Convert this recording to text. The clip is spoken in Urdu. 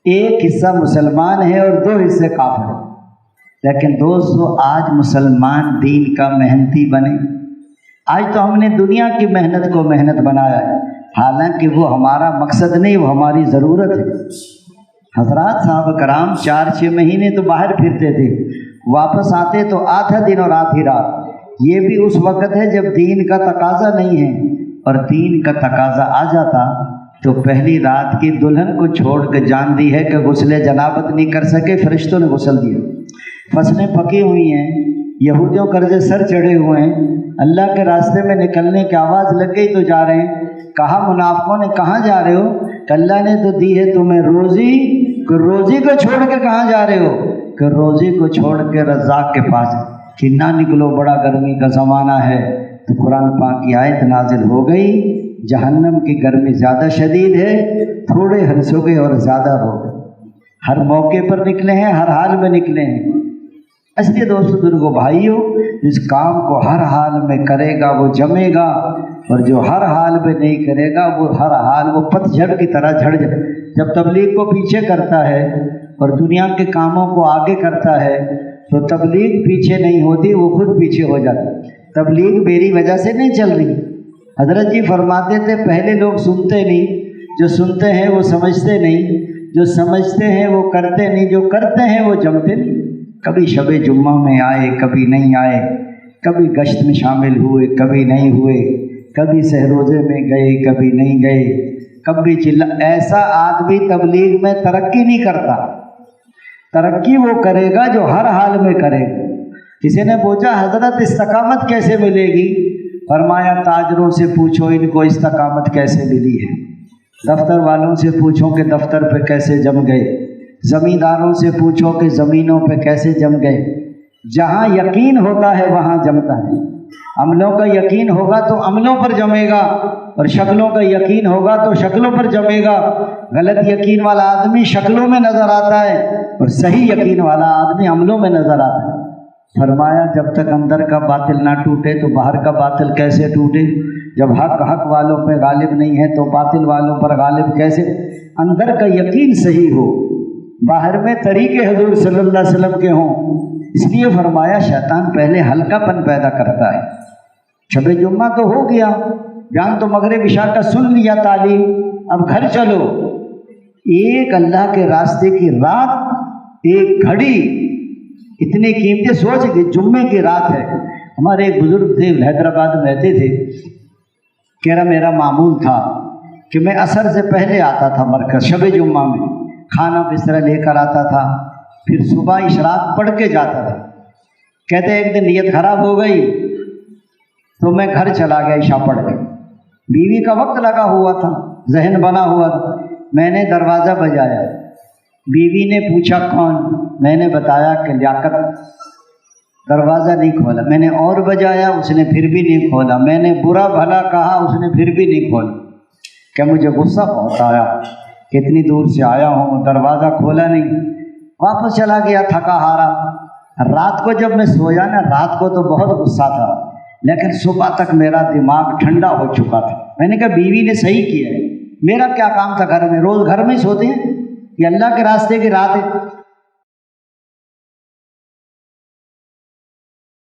ایک حصہ مسلمان ہے اور 2 حصے کافر ہیں۔ لیکن دوستو آج مسلمان دین کا محنتی بنے۔ آج تو ہم نے دنیا کی محنت کو محنت بنایا ہے، حالانکہ وہ ہمارا مقصد نہیں، وہ ہماری ضرورت ہے۔ حضرات صاحب کرام 4-6 مہینے تو باہر پھرتے تھے، واپس آتے تو آدھا دن اور آدھی رات۔ یہ بھی اس وقت ہے جب دین کا تقاضا نہیں ہے، اور دین کا تقاضا آ جاتا تو پہلی رات کی دلہن کو چھوڑ کے جان دی ہے کہ غسل جنابت نہیں کر سکے، فرشتوں نے غسل دیا۔ فصلیں پکی ہوئی ہیں، یہودیوں قرضے سر چڑھے ہوئے ہیں، اللہ کے راستے میں نکلنے کی آواز لگ گئی تو جا رہے ہیں۔ کہا منافقوں نے کہاں جا رہے ہو؟ کہ اللہ نے تو دی ہے تمہیں روزی، کہ روزی کو چھوڑ کے کہاں جا رہے ہو؟ کہ روزی کو چھوڑ کے رزاق کے پاس، کہ نہ نکلو بڑا گرمی کا زمانہ ہے۔ تو قرآن پاک کی آیت نازل ہو گئی، جہنم کی گرمی زیادہ شدید ہے، تھوڑے ہنسو گے اور زیادہ رو گے۔ ہر موقع پر نکلے ہیں، ہر حال میں نکلے ہیں۔ اس لیے دوستو بزرگو بھائیو، جس کام کو ہر حال میں کرے گا وہ جمے گا، اور جو ہر حال میں نہیں کرے گا وہ ہر حال وہ پت جھڑ کی طرح جھڑ جائے۔ جب تبلیغ کو پیچھے کرتا ہے اور دنیا کے کاموں کو آگے کرتا ہے تو تبلیغ پیچھے نہیں ہوتی، وہ خود پیچھے ہو جاتی۔ تبلیغ میری وجہ سے نہیں چل رہی۔ حضرت جی فرماتے تھے پہلے لوگ سنتے نہیں، جو سنتے ہیں وہ سمجھتے نہیں، جو سمجھتے ہیں وہ کرتے نہیں، جو کرتے ہیں وہ جمتے نہیں۔ کبھی شب جمعہ میں آئے، کبھی نہیں آئے، کبھی گشت میں شامل ہوئے، کبھی نہیں ہوئے، کبھی سہروزے میں گئے، کبھی نہیں گئے، کبھی ایسا آدمی تبلیغ میں ترقی نہیں کرتا۔ ترقی وہ کرے گا جو ہر حال میں کرے گا۔ کسی نے پوچھا حضرت استقامت کیسے ملے گی؟ فرمایا تاجروں سے پوچھو ان کو استقامت کیسے ملی ہے، دفتر والوں سے پوچھو کہ دفتر پہ کیسے جم گئے، زمینداروں سے پوچھو کہ زمینوں پہ کیسے جم گئے۔ جہاں یقین ہوتا ہے وہاں جمتا ہے۔ عملوں کا یقین ہوگا تو عملوں پر جمے گا، اور شکلوں کا یقین ہوگا تو شکلوں پر جمے گا۔ غلط یقین والا آدمی شکلوں میں نظر آتا ہے، اور صحیح یقین والا آدمی عملوں میں نظر آتا ہے۔ فرمایا جب تک اندر کا باطل نہ ٹوٹے تو باہر کا باطل کیسے ٹوٹے؟ جب حق والوں پہ غالب نہیں ہے تو باطل والوں پر غالب کیسے؟ اندر کا یقین صحیح ہو، باہر میں طریقے حضور صلی اللہ علیہ وسلم کے ہوں۔ اس لیے فرمایا شیطان پہلے ہلکا پن پیدا کرتا ہے۔ شب جمعہ تو ہو گیا، بیان تو مغرب عشاء کا سن لیا تعلیم، اب گھر چلو۔ ایک اللہ کے راستے کی رات، ایک گھڑی اتنی قیمتی، سوچ کہ جمعے کی رات ہے۔ ہمارے ایک بزرگ تھے حیدرآباد میں رہتے تھے، کہہ رہا میرا معمول تھا کہ میں عصر سے پہلے آتا تھا مرکز شب جمعہ میں، کھانا بستر لے کر آتا تھا، پھر صبح اشراق پڑھ کے جاتا تھا۔ کہتے ایک دن نیت خراب ہو گئی تو میں گھر چلا گیا عشاء پڑھ کے۔ بیوی کا وقت لگا ہوا تھا، ذہن بنا ہوا تھا، میں نے دروازہ بجایا، بیوی نے پوچھا کون؟ میں نے بتایا کہ لیاقت۔ دروازہ نہیں کھولا، میں نے اور بجایا، اس نے پھر بھی نہیں کھولا، میں نے برا بھلا کہا، اس نے پھر بھی نہیں کھولا۔ کہ مجھے غصہ بہت آیا، کتنی دور سے آیا ہوں، دروازہ کھولا نہیں، واپس چلا گیا تھکا ہارا۔ رات کو جب میں سویا نا، رات کو تو بہت غصہ تھا، لیکن صبح تک میرا دماغ ٹھنڈا ہو چکا تھا۔ میں نے کہا بیوی نے صحیح کیا ہے، میرا کیا کام تھا گھر میں، روز گھر میں سوتے ہیں، یہ اللہ کے راستے کی رات ہے۔